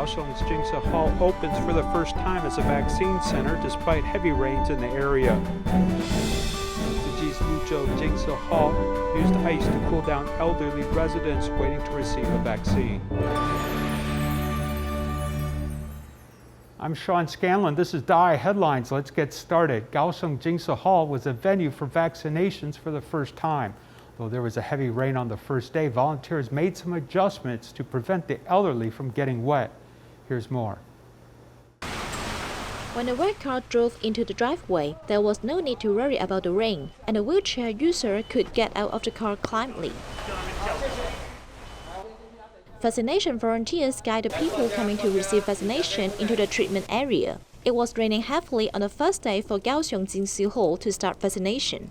Kaohsiung Jing Si Hall opens for the first time as a vaccine center despite heavy rains in the area. Luzhou Jing Si Hall used ice to cool down elderly residents waiting to receive a vaccine. I'm Sean Scanlan. This is DaAi Headlines. Let's get started. Kaohsiung Jing Si Hall was a venue for vaccinations for the first time. Though there was a heavy rain on the first day, volunteers made some adjustments to prevent the elderly from getting wet. Here's more. When a white car drove into the driveway, there was no need to worry about the rain, and a wheelchair user could get out of the car calmly. Vaccination volunteers guided people coming to receive vaccination into the treatment area. It was raining heavily on the first day for Kaohsiung Jing Si Hall to start vaccination.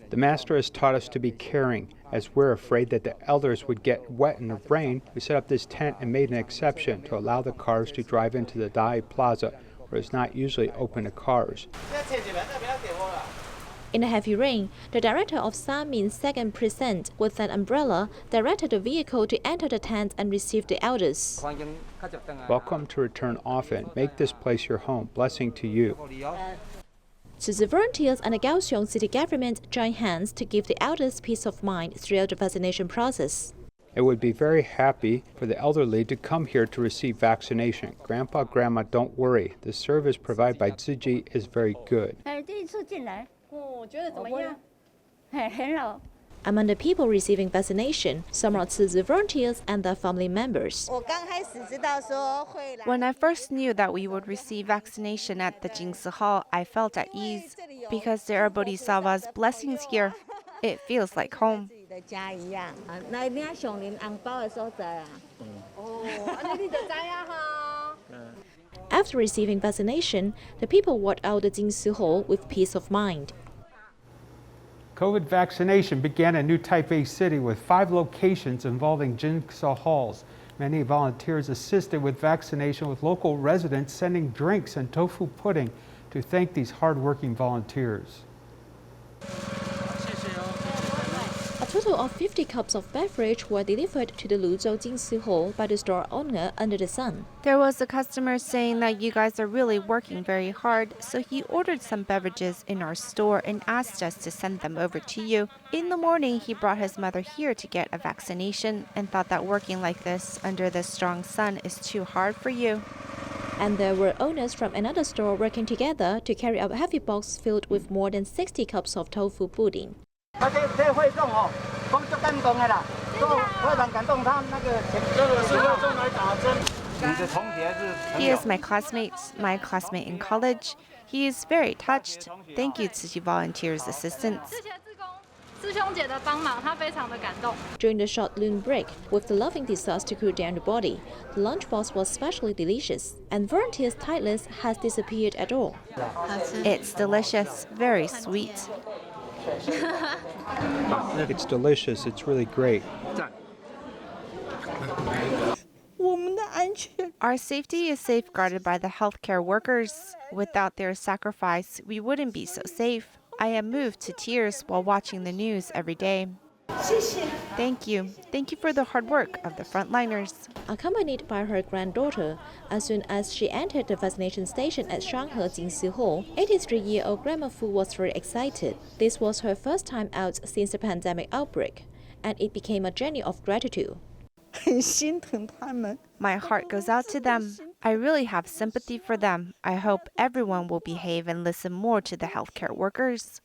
The master has taught us to be caring. As we're afraid that the elders would get wet in the rain, we set up this tent and made an exception to allow the cars to drive into the DaAi Plaza, where it's not usually open to cars. In the heavy rain, the director of Samin's second precinct with an umbrella directed the vehicle to enter the tent and receive the elders. Welcome to return often. Make this place your home. Blessing to you. So the volunteers and the Kaohsiung city government join hands to give the elders peace of mind throughout the vaccination process. It would be very happy for the elderly to come here to receive vaccination. Grandpa, Grandma, don't worry. The service provided by Ziji is very good. Among the people receiving vaccination, some are the volunteers and their family members. When I first knew that we would receive vaccination at the Jing Si Hall, I felt at ease because there are Bodhisattva's blessings here. It feels like home. After receiving vaccination, the people walked out the Jing Si Hall with peace of mind. COVID vaccination began in New Taipei City with 5 locations involving Jing Si Halls. Many volunteers assisted with vaccination, with local residents sending drinks and tofu pudding to thank these hard-working volunteers. A total of 50 cups of beverage were delivered to the Luzhou Jing Si Hall by the store owner under the sun. There was a customer saying that you guys are really working very hard, so he ordered some beverages in our store and asked us to send them over to you. In the morning, he brought his mother here to get a vaccination and thought that working like this under the strong sun is too hard for you. And there were owners from another store working together to carry out a heavy box filled with more than 60 cups of tofu pudding. He is my classmate in college. He is very touched. Thank you to the volunteers' assistance. During the short noon break, with the loving desserts to cool down the body, the lunchbox was especially delicious, and volunteers' tiredness has disappeared at all. It's delicious, very sweet. It's delicious. It's really great. Our safety is safeguarded by the healthcare workers. Without their sacrifice, we wouldn't be so safe. I am moved to tears while watching the news every day. Thank you. Thank you for the hard work of the frontliners. Accompanied by her granddaughter, as soon as she entered the vaccination station at Shanghai Jing Si Hall, 83-year-old Grandma Fu was very excited. This was her first time out since the pandemic outbreak, and it became a journey of gratitude. My heart goes out to them. I really have sympathy for them. I hope everyone will behave and listen more to the healthcare workers.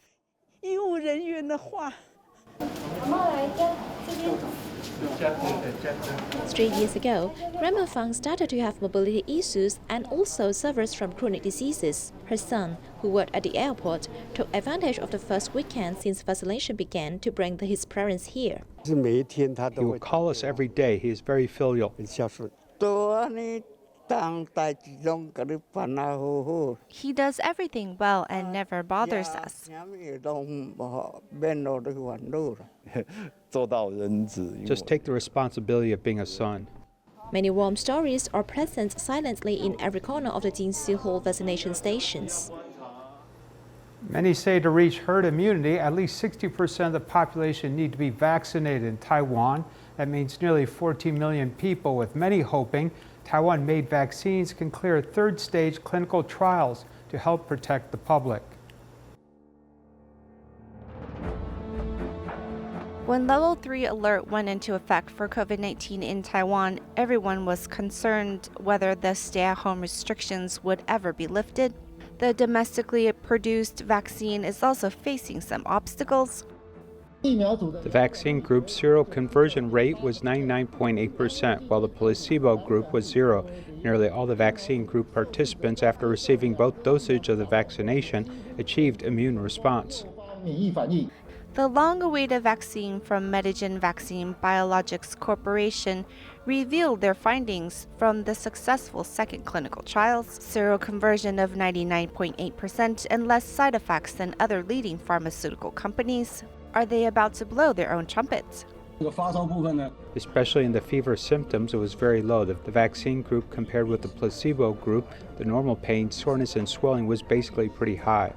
3 years ago, Grandma Fang started to have mobility issues and also suffers from chronic diseases. Her son, who worked at the airport, took advantage of the first weekend since vaccination began to bring his parents here. He will call us every day. He is very filial. He does everything well and never bothers us. Just take the responsibility of being a son. Many warm stories are present silently in every corner of the Jing Si Hall vaccination stations. Many say to reach herd immunity, at least 60% of the population need to be vaccinated in Taiwan. That means nearly 14 million people, with many hoping Taiwan-made vaccines can clear third-stage clinical trials to help protect the public. When Level 3 alert went into effect for COVID-19 in Taiwan, everyone was concerned whether the stay-at-home restrictions would ever be lifted. The domestically produced vaccine is also facing some obstacles. The vaccine group's seroconversion rate was 99.8%, while the placebo group was 0. Nearly all the vaccine group participants, after receiving both dosage of the vaccination, achieved immune response. The long-awaited vaccine from Medigen Vaccine Biologics Corporation revealed their findings from the successful second clinical trials, seroconversion of 99.8% and less side effects than other leading pharmaceutical companies. Are they about to blow their own trumpets? Especially in the fever symptoms, it was very low. The vaccine group compared with the placebo group, the normal pain, soreness, and swelling was basically pretty high.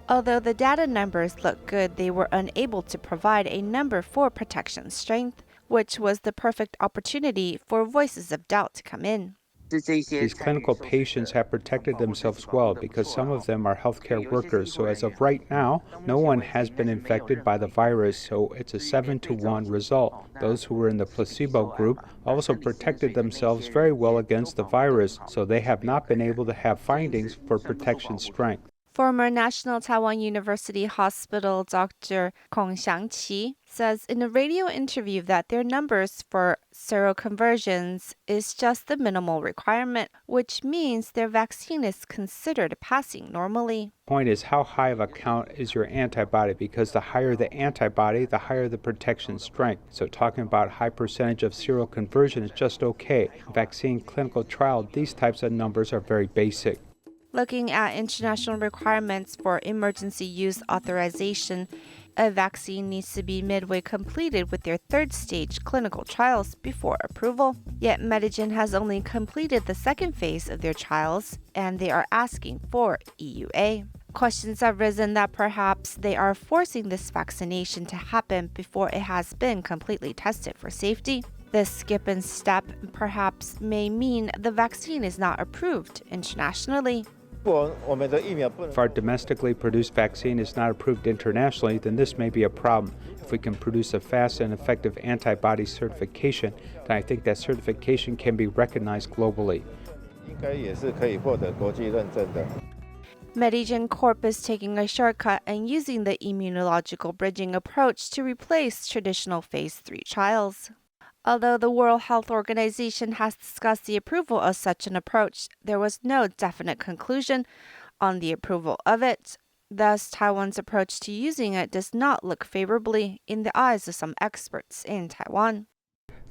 Although the data numbers look good, they were unable to provide a number for protection strength, which was the perfect opportunity for voices of doubt to come in. These clinical patients have protected themselves well because some of them are healthcare workers, so as of right now, no one has been infected by the virus, so it's a 7-to-1 result. Those who were in the placebo group also protected themselves very well against the virus, so they have not been able to have findings for protection strength. Former National Taiwan University Hospital Dr. Kaohsiung Jing says in a radio interview that their numbers for seroconversions is just the minimal requirement, which means their vaccine is considered passing normally. The point is, how high of a count is your antibody? Because the higher the antibody, the higher the protection strength. So talking about high percentage of seroconversion is just okay. Vaccine clinical trial, these types of numbers are very basic. Looking at international requirements for emergency use authorization, a vaccine needs to be midway completed with their third-stage clinical trials before approval. Yet Medigen has only completed the second phase of their trials, and they are asking for EUA. Questions have risen that perhaps they are forcing this vaccination to happen before it has been completely tested for safety. This skip and step perhaps may mean the vaccine is not approved internationally. If our domestically produced vaccine is not approved internationally, then this may be a problem. If we can produce a fast and effective antibody certification, then I think that certification can be recognized globally. Medigen Corp is taking a shortcut and using the immunological bridging approach to replace traditional phase 3 trials. Although the World Health Organization has discussed the approval of such an approach, there was no definite conclusion on the approval of it. Thus, Taiwan's approach to using it does not look favorably in the eyes of some experts in Taiwan.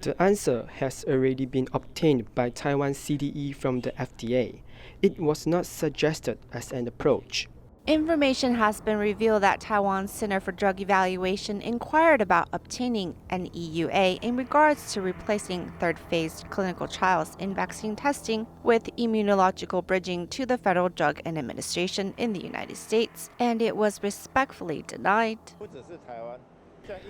The answer has already been obtained by Taiwan CDE from the FDA. It was not suggested as an approach. Information has been revealed that Taiwan's Center for Drug Evaluation inquired about obtaining an EUA in regards to replacing third-phase clinical trials in vaccine testing with immunological bridging to the Federal Drug Administration in the United States, and it was respectfully denied.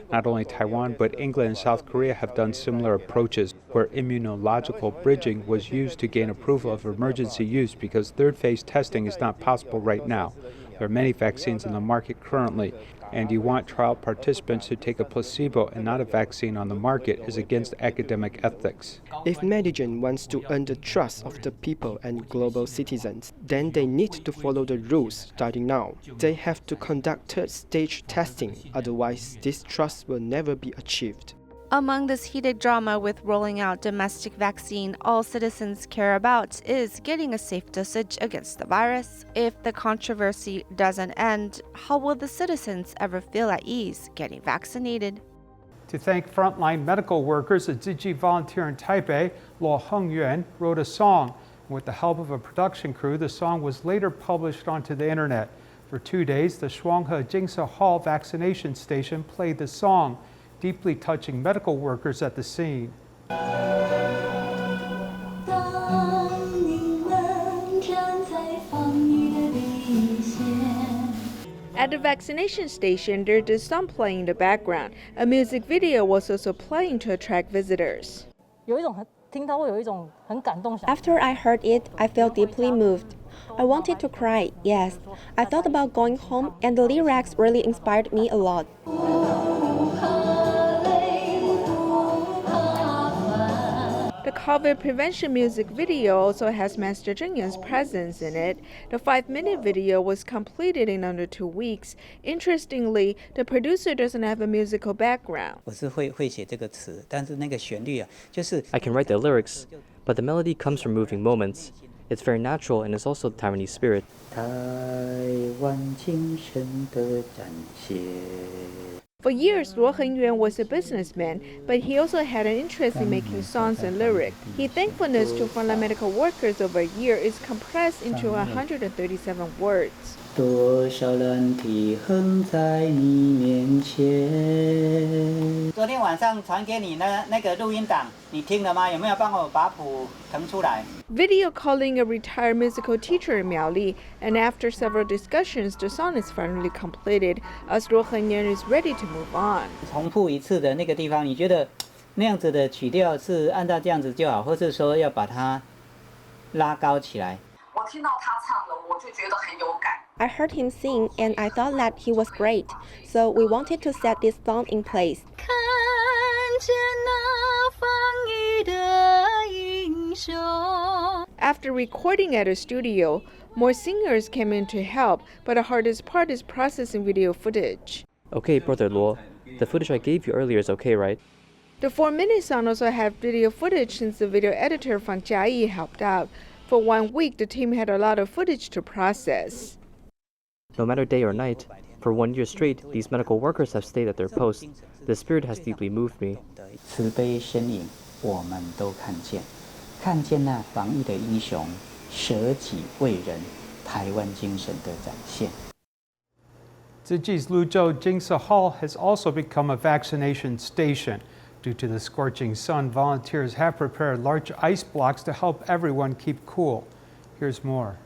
Not only Taiwan, but England and South Korea have done similar approaches where immunological bridging was used to gain approval of emergency use because third-phase testing is not possible right now. There are many vaccines in the market currently, and you want trial participants to take a placebo and not a vaccine on the market is against academic ethics. If Medigen wants to earn the trust of the people and global citizens, then they need to follow the rules starting now. They have to conduct third-stage testing, otherwise this trust will never be achieved. Among this heated drama with rolling out domestic vaccine, all citizens care about is getting a safe dosage against the virus. If the controversy doesn't end, how will the citizens ever feel at ease getting vaccinated? To thank frontline medical workers, a Ziji volunteer in Taipei, Luo Hengyuan, wrote a song. With the help of a production crew, the song was later published onto the internet. For 2 days, the Kaohsiung Jing Si Hall vaccination station played the song, deeply touching medical workers at the scene. At the vaccination station, there's a song playing in the background. A music video was also playing to attract visitors. After I heard it, I felt deeply moved. I wanted to cry, yes. I thought about going home, and the lyrics really inspired me a lot. The COVID prevention music video also has Master Zheng Yan's presence in it. The 5-minute video was completed in under 2 weeks. Interestingly, the producer doesn't have a musical background. I can write the lyrics, but the melody comes from moving moments. It's very natural and is also the Taiwanese spirit. For years, Luo Hengyuan was a businessman, but he also had an interest in making songs and lyrics. His thankfulness to frontline medical workers over a year is compressed into 137 words. 多少人体横在你面前。昨天晚上传给你那个录音档，你听了吗？有没有帮我把谱腾出来？ Video calling a retired musical teacher in Miaoli, and after several discussions, the song is finally completed, as Luo Hengyuan is ready to move on. 重复一次的那个地方，你觉得那样子的曲调是按照这样子就好，或是说要把它拉高起来？ 我听到他唱了，我就觉得很有感。 I heard him sing, and I thought that he was great, so we wanted to set this song in place. 看见那风雨的英雄。 After recording at a studio, more singers came in to help, but the hardest part is processing video footage. Okay, Brother Luo, the footage I gave you earlier is okay, right? The 4-minute song also had video footage since the video editor from DaAi helped out. For 1 week, the team had a lot of footage to process. No matter day or night, for 1 year straight, these medical workers have stayed at their posts. The spirit has deeply moved me. 慈悲身影，我们都看见，看见那防疫的英雄，舍己为人，台湾精神的展现。 Ziji's Luzhou Jing Si Hall has also become a vaccination station. Due to the scorching sun, volunteers have prepared large ice blocks to help everyone keep cool. Here's more.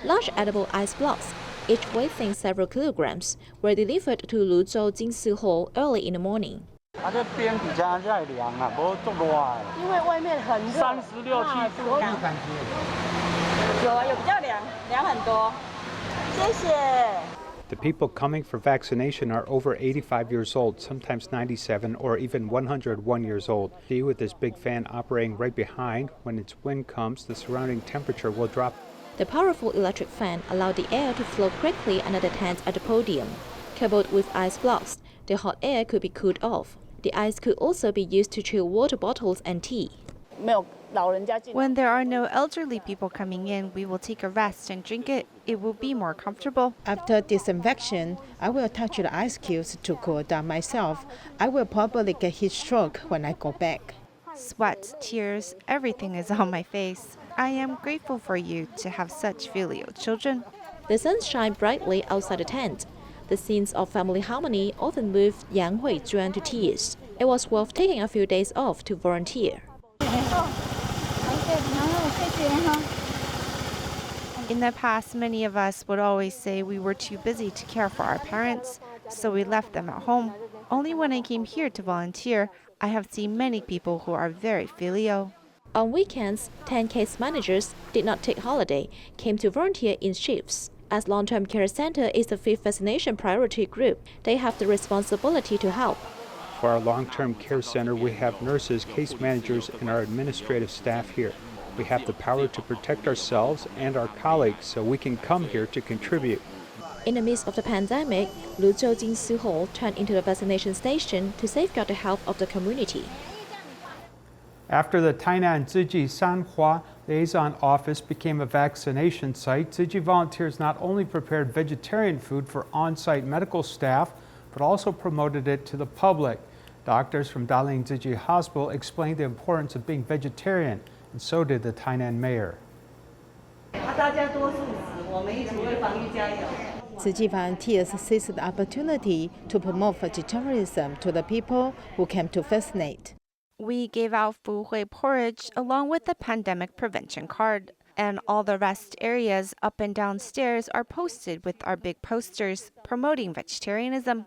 Large edible ice blocks, each weighing several kilograms, were delivered to Luzhou Jing Si Hall early in the morning. 这边比较在凉啊，不这么热。因为外面很热，36、7度，有感觉。有啊，有比较凉，凉很多。谢谢。 The people coming for vaccination are over 85 years old, sometimes 97 or even 101 years old. See, with this big fan operating right behind, when its wind comes, the surrounding temperature will drop. The powerful electric fan allowed the air to flow quickly under the tent at the podium. Coupled with ice blocks, the hot air could be cooled off. The ice could also be used to chill water bottles and tea. When there are no elderly people coming in, we will take a rest and drink it. It will be more comfortable. After disinfection, I will touch the ice cubes to cool down myself. I will probably get heat stroke when I go back. Sweat, tears, everything is on my face. I am grateful for you to have such filial children. The sun shined brightly outside the tent. The scenes of family harmony often moved Yang Huizhuan to tears. It was worth taking a few days off to volunteer. In the past, many of us would always say we were too busy to care for our parents, so we left them at home. Only when I came here to volunteer, I have seen many people who are very filial. On weekends, 10 case managers did not take holiday, came to volunteer in shifts. As long-term care center is the 5th vaccination priority group, they have the responsibility to help. For our long-term care center, we have nurses, case managers, and our administrative staff here. We have the power to protect ourselves and our colleagues, so we can come here to contribute. In the midst of the pandemic, Luzhou Jing Si Hall turned into a vaccination station to safeguard the health of the community. After the Tainan Ziji Sanhua Liaison Office became a vaccination site, Ziji volunteers not only prepared vegetarian food for on-site medical staff, but also promoted it to the public. Doctors from Dalian Ziji Hospital explained the importance of being vegetarian, and so did the Tainan mayor. Ziji volunteers seized the opportunity to promote vegetarianism to the people who came to vaccinate. We gave out fu hui porridge along with the pandemic prevention card. And all the rest areas up and downstairs are posted with our big posters promoting vegetarianism.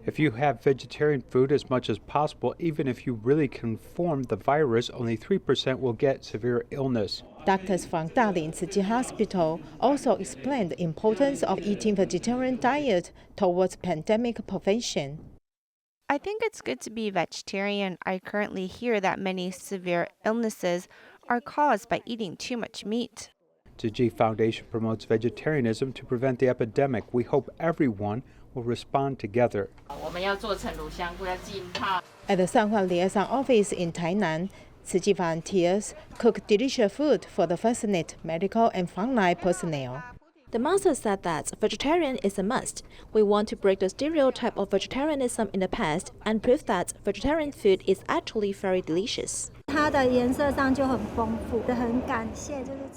If you have vegetarian food as much as possible, even if you really conform the virus, only 3% will get severe illness. Doctors from Dalian Tzu Chi Hospital also explained the importance of eating vegetarian diet towards pandemic prevention. I think it's good to be vegetarian. I currently hear that many severe illnesses are caused by eating too much meat. Tzu Chi Foundation promotes vegetarianism to prevent the epidemic. We hope everyone will respond together. At the Sanhua Liaison Office in Tainan, Tzu Chi volunteers cook delicious food for the vaccinated medical and frontline personnel. The master said that vegetarian is a must. We want to break the stereotype of vegetarianism in the past and prove that vegetarian food is actually very delicious.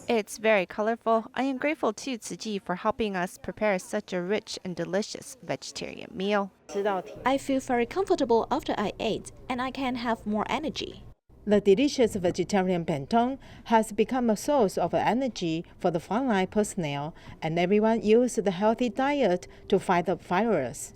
It's very colorful. I am grateful to Tzu Chi for helping us prepare such a rich and delicious vegetarian meal. I feel very comfortable after I ate, and I can have more energy. The delicious vegetarian bentong has become a source of energy for the frontline personnel, and everyone uses the healthy diet to fight the virus.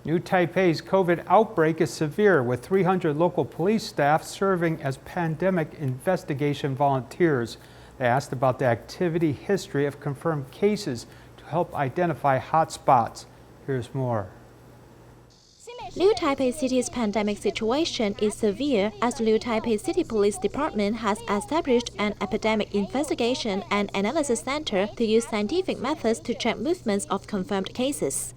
New Taipei's COVID outbreak is severe, with 300 local police staff serving as pandemic investigation volunteers. They asked about the activity history of confirmed cases to help identify hotspots. Here's more. New Taipei City's pandemic situation is severe as the New Taipei City Police Department has established an epidemic investigation and analysis center to use scientific methods to check movements of confirmed cases.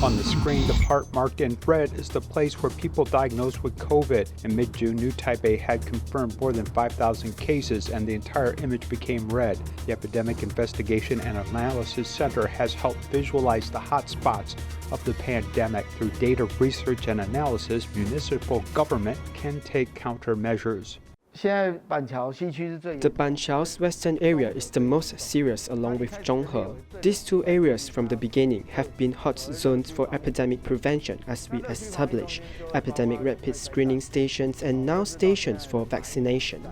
On the screen, the part marked in red is the place where people diagnosed with COVID. In mid-June, New Taipei had confirmed more than 5,000 cases, and the entire image became red. The Epidemic Investigation and Analysis Center has helped visualize the hot spots of the pandemic. Through data research and analysis, municipal government can take countermeasures. The Banqiao's western area is the most serious along with Zhonghe. These two areas from the beginning have been hot zones for epidemic prevention as we establish epidemic rapid screening stations and now stations for vaccination.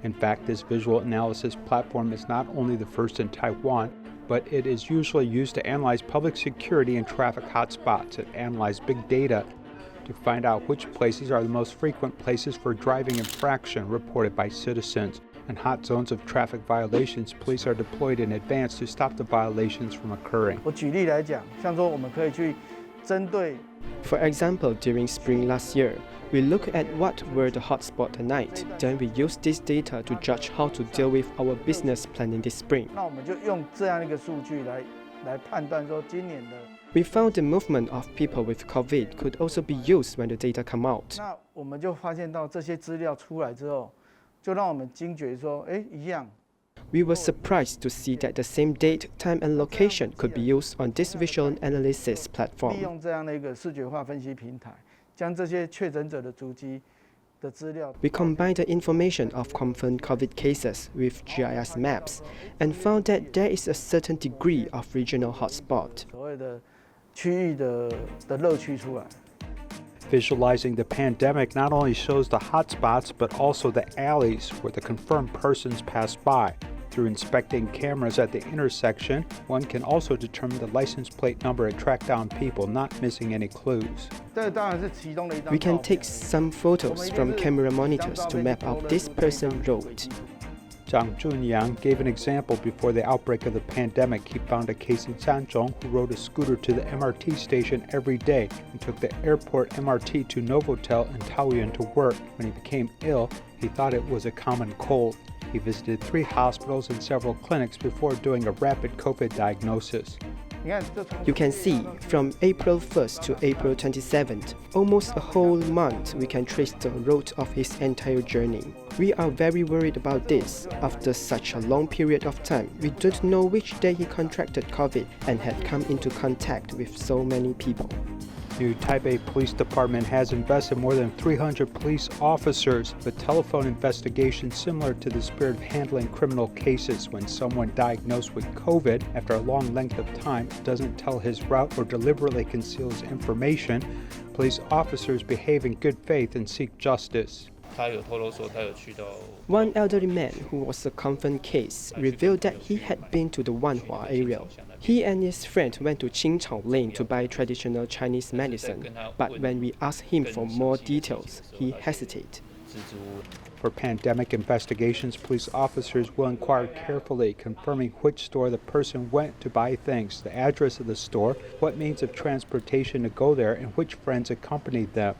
In fact, this visual analysis platform is not only the first in Taiwan, but it is usually used to analyze public security and traffic hotspots. It analyzes big data to find out which places are the most frequent places for driving infraction reported by citizens. In hot zones of traffic violations, police are deployed in advance to stop the violations from occurring. For example, during spring last year, we looked at what were the hotspots at night. Then we used this data to judge how to deal with our business planning this spring. We found the movement of people with COVID could also be used when the data come out. We were surprised to see that the same date, time and location could be used on this visual analysis platform. We combined the information of confirmed COVID cases with GIS maps and found that there is a certain degree of regional hotspot. Visualizing the pandemic not only shows the hotspots, but also the alleys where the confirmed persons pass by. Through inspecting cameras at the intersection, one can also determine the license plate number and track down people, not missing any clues. We can take some photos from camera monitors to map out this person's route. Zhang Junyang gave an example before the outbreak of the pandemic. He found a case in Sanzhong who rode a scooter to the MRT station every day and took the airport MRT to Novotel in Taoyuan to work. When he became ill, he thought it was a common cold. He visited 3 hospitals and several clinics before doing a rapid COVID diagnosis. You can see, from April 1st to April 27th, almost a whole month, we can trace the route of his entire journey. We are very worried about this. After such a long period of time, we don't know which day he contracted COVID and had come into contact with so many people. New Taipei Police Department has invested more than 300 police officers with telephone investigations similar to the spirit of handling criminal cases. When someone diagnosed with COVID after a long length of time doesn't tell his route or deliberately conceals information, police officers behave in good faith and seek justice. One elderly man who was a confirmed case revealed that he had been to the Wanhua area. He and his friend went to Qingchao Lane to buy traditional Chinese medicine, but when we asked him for more details, he hesitated. For pandemic investigations, police officers will inquire carefully, confirming which store the person went to buy things, the address of the store, what means of transportation to go there, and which friends accompanied them.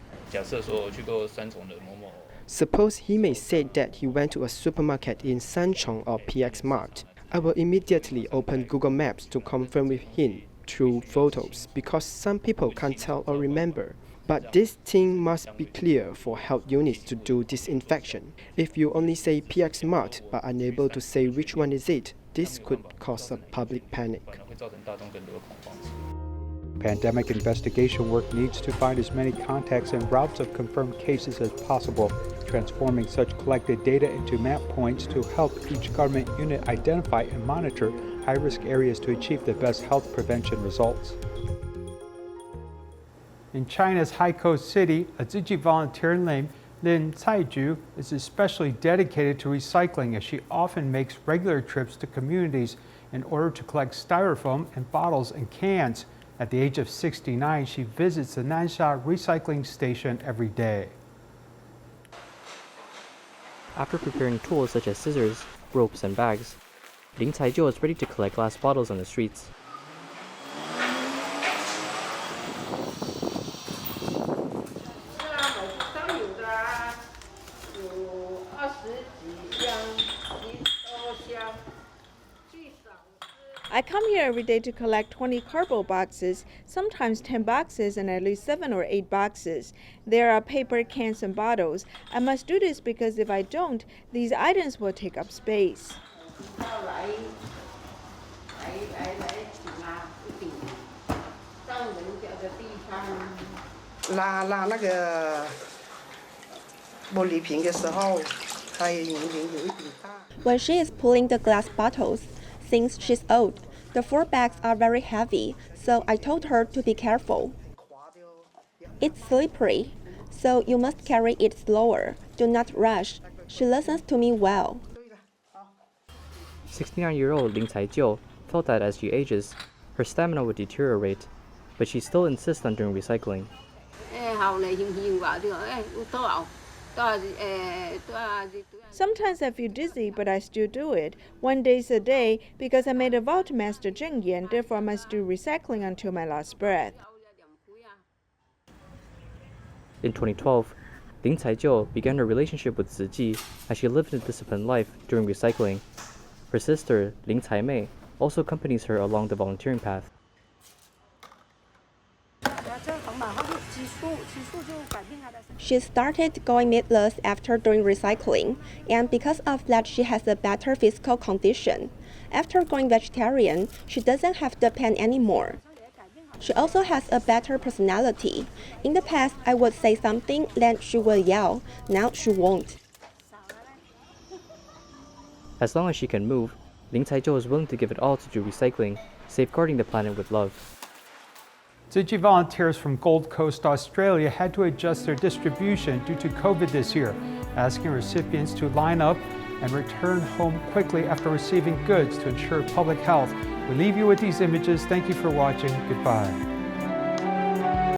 Suppose he may say that he went to a supermarket in Sanchong or PX Mart. I will immediately open Google Maps to confirm with him through photos, because some people can't tell or remember. But this thing must be clear for health units to do disinfection. If you only say PX Mart but unable to say which one is it, this could cause a public panic. Pandemic investigation work needs to find as many contacts and routes of confirmed cases as possible, transforming such collected data into map points to help each government unit identify and monitor high-risk areas to achieve the best health prevention results. In China's Taipei City, a Ziji volunteer named Lin Caiju is especially dedicated to recycling, as she often makes regular trips to communities in order to collect styrofoam and bottles and cans. At the age of 69, she visits the Nansha recycling station every day. After preparing tools such as scissors, ropes, and bags, Lin Caiju is ready to collect glass bottles on the streets. I come here every day to collect 20 cardboard boxes, sometimes 10 boxes and at least 7 or 8 boxes. There are paper cans and bottles. I must do this because if I don't, these items will take up space. When she is pulling the glass bottles, since she's old, the 4 bags are very heavy, so I told her to be careful. It's slippery, so you must carry it slower. Do not rush. She listens to me well. 69-year-old Lin Caiju felt that as she ages, her stamina would deteriorate, but she still insists on doing recycling. Sometimes I feel dizzy, but I still do it. 1 day is a day because I made a vow to Master Zheng Yan, therefore I must do recycling until my last breath. In 2012, Lin Caiju began her relationship with Ziji as she lived a disciplined life doing recycling. Her sister, Lin Caimei, also accompanies her along the volunteering path. She started going meatless after doing recycling, and because of that she has a better physical condition. After going vegetarian, she doesn't have the pain anymore. She also has a better personality. In the past, I would say something, then she will yell. Now she won't. As long as she can move, Lin Caiju is willing to give it all to do recycling, safeguarding the planet with love. Ziji volunteers from Gold Coast, Australia had to adjust their distribution due to COVID this year, asking recipients to line up and return home quickly after receiving goods to ensure public health. We leave you with these images. Thank you for watching. Goodbye.